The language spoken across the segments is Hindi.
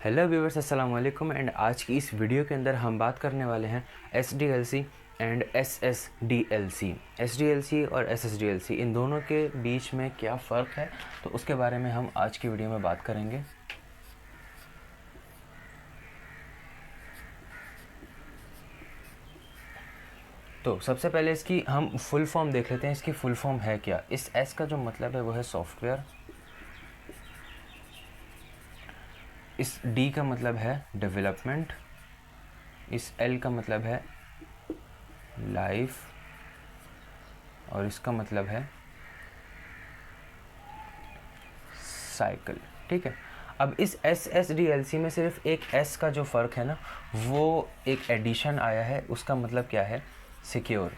हेलो व्यूअर्स, अस्सलाम वालेकुम। एंड आज की इस वीडियो के अंदर हम बात करने वाले हैं SDLC एंड SSDLC। SDLC और SSDLC इन दोनों के बीच में क्या फ़र्क है, तो उसके बारे में हम आज की वीडियो में बात करेंगे। तो सबसे पहले इसकी हम फुल फॉर्म देख लेते हैं। इसकी फुल फॉर्म है क्या। इस S का जो मतलब है वो है सॉफ्टवेयर, इस D का मतलब है डेवलपमेंट, इस L का मतलब है लाइफ और इसका मतलब है साइकिल। ठीक है। अब इस SSDLC में सिर्फ एक S का जो फ़र्क है ना, वो एक एडिशन आया है। उसका मतलब क्या है? सिक्योर।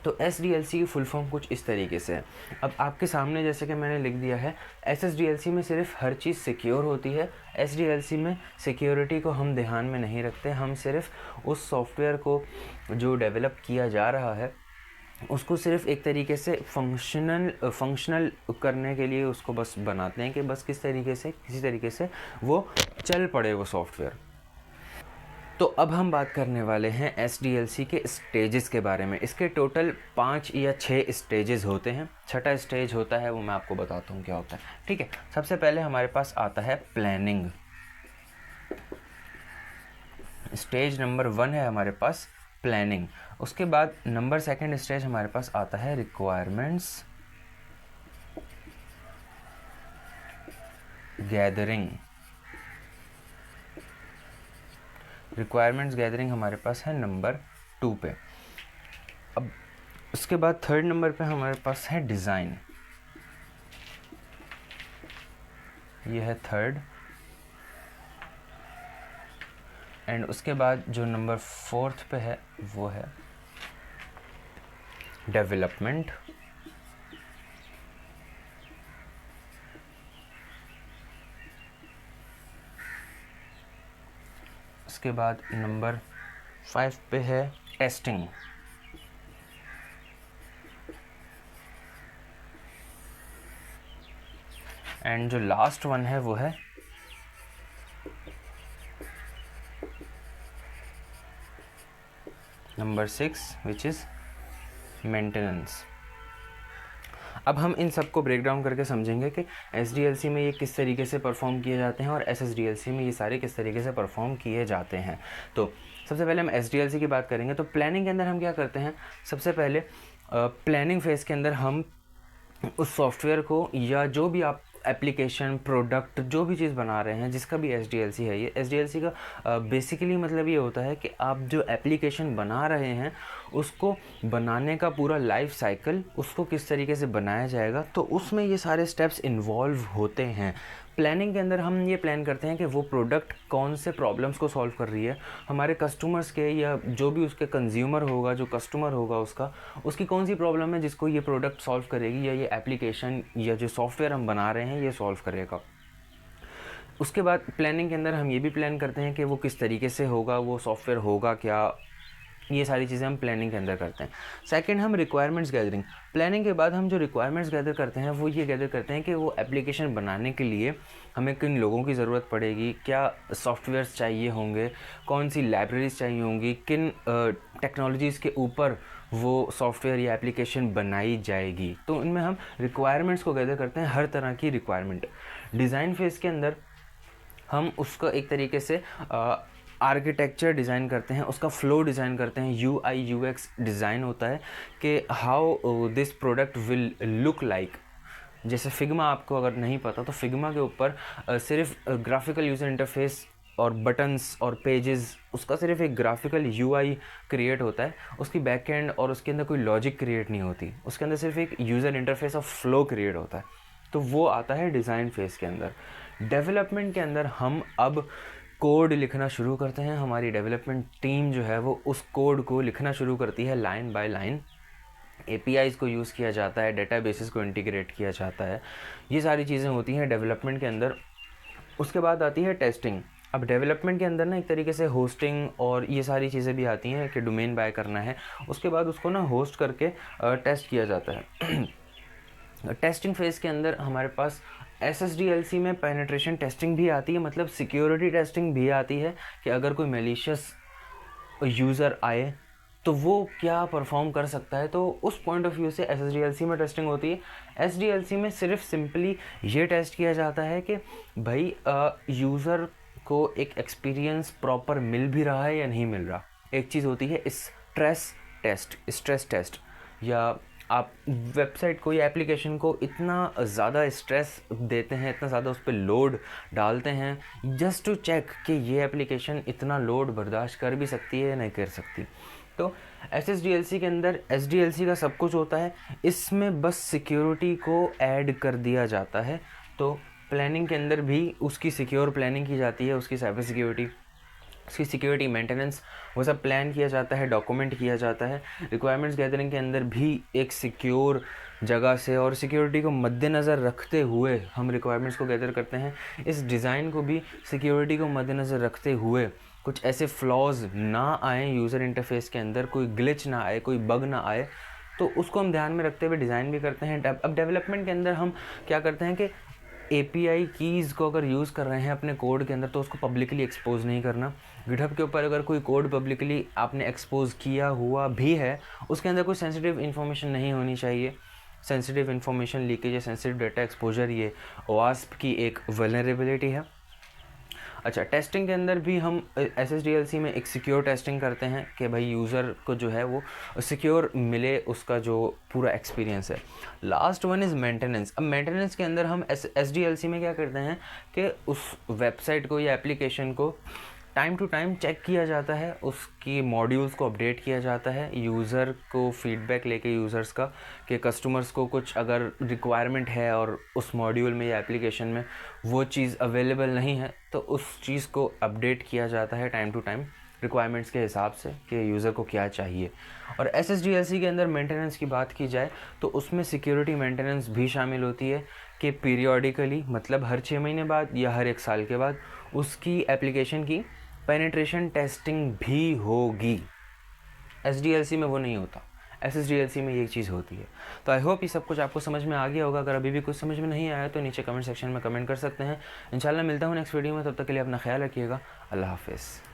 तो SDLC की फुल फॉर्म कुछ इस तरीके से है। अब आपके सामने जैसे कि मैंने लिख दिया है, SSDLC में सिर्फ हर चीज़ सिक्योर होती है। SDLC में सिक्योरिटी को हम ध्यान में नहीं रखते। हम सिर्फ उस सॉफ्टवेयर को जो डेवलप किया जा रहा है उसको सिर्फ एक तरीके से फंक्शनल करने के लिए उसको बस बनाते हैं कि बस किसी तरीके से वो चल पड़े वो सॉफ्टवेयर। तो अब हम बात करने वाले हैं SDLC के स्टेजेस के बारे में। इसके टोटल 5 या 6 स्टेजेस होते हैं। छठा स्टेज होता है वो मैं आपको बताता हूँ क्या होता है। ठीक है। सबसे पहले हमारे पास आता है प्लानिंग। स्टेज नंबर 1 है हमारे पास प्लानिंग। उसके बाद नंबर सेकंड स्टेज हमारे पास आता है रिक्वायरमेंट्स गैदरिंग। रिक्वायरमेंट्स गैदरिंग हमारे पास है नंबर 2 पे। अब उसके बाद थर्ड नंबर पे हमारे पास है डिज़ाइन। ये है थर्ड। एंड उसके बाद जो नंबर 4th पे है वो है डेवलपमेंट। उसके बाद नंबर 5 पे है टेस्टिंग। एंड जो लास्ट वन है वो है नंबर 6 विच इज़ मेंटेनेंस। अब हम इन सब को ब्रेक डाउन करके समझेंगे कि SDLC में ये किस तरीके से परफॉर्म किए जाते हैं और SSDLC में ये सारे किस तरीके से परफॉर्म किए जाते हैं। तो सबसे पहले हम SDLC की बात करेंगे। तो प्लानिंग के अंदर हम क्या करते हैं, सबसे पहले प्लानिंग फेज़ के अंदर हम उस सॉफ्टवेयर को या जो भी आप एप्लीकेशन प्रोडक्ट जो भी चीज़ बना रहे हैं, जिसका भी SDLC है, ये SDLC का बेसिकली मतलब ये होता है कि आप जो एप्लीकेशन बना रहे हैं उसको बनाने का पूरा लाइफ साइकिल, उसको किस तरीके से बनाया जाएगा, तो उसमें ये सारे स्टेप्स इन्वॉल्व होते हैं। प्लानिंग के अंदर हम ये प्लान करते हैं कि वो प्रोडक्ट कौन से प्रॉब्लम्स को सॉल्व कर रही है, हमारे कस्टमर्स के या जो भी उसके कंज्यूमर होगा, जो कस्टमर होगा उसकी कौन सी प्रॉब्लम है जिसको ये प्रोडक्ट सॉल्व करेगी या ये एप्लीकेशन या जो सॉफ्टवेयर हम बना रहे हैं ये सॉल्व करेगा। उसके बाद प्लानिंग के अंदर हम ये भी प्लान करते हैं कि वो किस तरीके से होगा, वो सॉफ्टवेयर होगा क्या, ये सारी चीज़ें हम प्लानिंग के अंदर करते हैं। सेकंड, हम रिक्वायरमेंट्स गैदरिंग। प्लानिंग के बाद हम जो रिक्वायरमेंट्स गैदर करते हैं वो ये गैदर करते हैं कि वो एप्लीकेशन बनाने के लिए हमें किन लोगों की ज़रूरत पड़ेगी, क्या सॉफ्टवेयर्स चाहिए होंगे, कौन सी लाइब्रेरीज चाहिए होंगी, किन टेक्नोलॉजीज़ के ऊपर वो सॉफ्टवेयर या एप्लीकेशन बनाई जाएगी। तो इनमें हम रिक्वायरमेंट्स को गैदर करते हैं, हर तरह की रिक्वायरमेंट। डिज़ाइन फेज़ के अंदर हम उसको एक तरीके से आर्किटेक्चर डिज़ाइन करते हैं, उसका फ़्लो डिज़ाइन करते हैं। UI/UX डिज़ाइन होता है कि how this product will look like. जैसे फिग्मा, आपको अगर नहीं पता तो फिग्मा के ऊपर सिर्फ ग्राफिकल यूज़र इंटरफेस और बटन्स और पेजेस, उसका सिर्फ एक ग्राफिकल UI क्रिएट होता है, उसकी बैक एंड और उसके अंदर कोई लॉजिक क्रिएट नहीं होती, उसके अंदर सिर्फ एक यूज़र इंटरफेस और फ्लो क्रिएट होता है। तो वो आता है डिज़ाइन फेज़ के अंदर। डेवलपमेंट के अंदर हम अब कोड लिखना शुरू करते हैं। हमारी डेवलपमेंट टीम जो है वो उस कोड को लिखना शुरू करती है लाइन बाय लाइन। APIs को यूज़ किया जाता है, डेटाबेसेस को इंटीग्रेट किया जाता है, ये सारी चीज़ें होती हैं डेवलपमेंट के अंदर। उसके बाद आती है टेस्टिंग। अब डेवलपमेंट के अंदर ना एक तरीके से होस्टिंग और ये सारी चीज़ें भी आती हैं कि डोमेन बाय करना है, उसके बाद उसको ना होस्ट करके टेस्ट किया जाता है। टेस्टिंग फेज़ के अंदर हमारे पास SSDLC में पेनिट्रेशन टेस्टिंग भी आती है, मतलब सिक्योरिटी टेस्टिंग भी आती है कि अगर कोई मेलिशियस यूज़र आए तो वो क्या परफॉर्म कर सकता है। तो उस पॉइंट ऑफ व्यू से SSDLC में टेस्टिंग होती है। SDLC में सिर्फ सिंपली ये टेस्ट किया जाता है कि भाई यूज़र को एक एक्सपीरियंस प्रॉपर मिल भी रहा है या नहीं मिल रहा। एक चीज़ होती है स्ट्रेस टेस्ट, या आप वेबसाइट को या एप्लीकेशन को इतना ज़्यादा स्ट्रेस देते हैं, इतना ज़्यादा उस पर लोड डालते हैं जस्ट टू चेक कि ये एप्लीकेशन इतना लोड बर्दाश्त कर भी सकती है या नहीं कर सकती। तो SSDLC के अंदर SDLC का सब कुछ होता है, इसमें बस सिक्योरिटी को ऐड कर दिया जाता है। तो प्लानिंग के अंदर भी उसकी सिक्योर प्लानिंग की जाती है, उसकी साइबर सिक्योरिटी, उसकी सिक्योरिटी मेंटेनेंस, वो सब प्लान किया जाता है, डॉक्यूमेंट किया जाता है। रिक्वायरमेंट्स गैदरिंग के अंदर भी एक सिक्योर जगह से और सिक्योरिटी को मद्देनज़र रखते हुए हम रिक्वायरमेंट्स को गैदर करते हैं। इस डिज़ाइन को भी सिक्योरिटी को मद्देनज़र रखते हुए कुछ ऐसे फ्लॉज ना आए यूज़र इंटरफेस के अंदर, कोई ग्लिच ना आए, कोई बग ना आए, तो उसको हम ध्यान में रखते हुए डिज़ाइन भी करते हैं। अब डेवलपमेंट के अंदर हम क्या करते हैं कि API कीज़ को अगर यूज़ कर रहे हैं अपने कोड के अंदर तो उसको पब्लिकली एक्सपोज नहीं करना। गिटहब के ऊपर अगर कोई कोड पब्लिकली आपने एक्सपोज किया हुआ भी है, उसके अंदर कोई सेंसिटिव इन्फॉर्मेशन नहीं होनी चाहिए। सेंसिटिव इन्फॉर्मेशन लीकेज या सेंसिटिव डेटा एक्सपोजर ये OWASP की एक वल्नरेबिलिटी है। अच्छा, टेस्टिंग के अंदर भी हम SSDLC में एक सिक्योर टेस्टिंग करते हैं कि भाई यूज़र को जो है वो सिक्योर मिले, उसका जो पूरा एक्सपीरियंस है। Last one is maintenance. अब मेंटेनेंस के अंदर हम SDLC में क्या करते हैं कि उस वेबसाइट को या एप्लीकेशन को टाइम टू टाइम चेक किया जाता है, उसकी मॉड्यूल्स को अपडेट किया जाता है, यूज़र को फीडबैक लेके यूज़र्स का कि कस्टमर्स को कुछ अगर रिक्वायरमेंट है और उस मॉड्यूल में या एप्लीकेशन में वो चीज़ अवेलेबल नहीं है तो उस चीज़ को अपडेट किया जाता है टाइम टू टाइम रिक्वायरमेंट्स के हिसाब से कि यूज़र को क्या चाहिए। और SSDLC के अंदर मेंटेनेंस की बात की जाए तो उसमें सिक्योरिटी मेंटेनेंस भी शामिल होती है कि पीरियोडिकली, मतलब हर 6 महीने बाद या हर 1 साल के बाद उसकी एप्लीकेशन की पेनिट्रेशन टेस्टिंग भी होगी। SDLC में वो नहीं होता, SSDLC में ये चीज़ होती है। तो आई होप ये सब कुछ आपको समझ में आ गया होगा। अगर अभी भी कुछ समझ में नहीं आया तो नीचे कमेंट सेक्शन में कमेंट कर सकते हैं। इंशाल्लाह मिलता हूँ नेक्स्ट वीडियो में, तब तक के लिए अपना ख्याल रखिएगा। अल्लाह हाफ़िज़।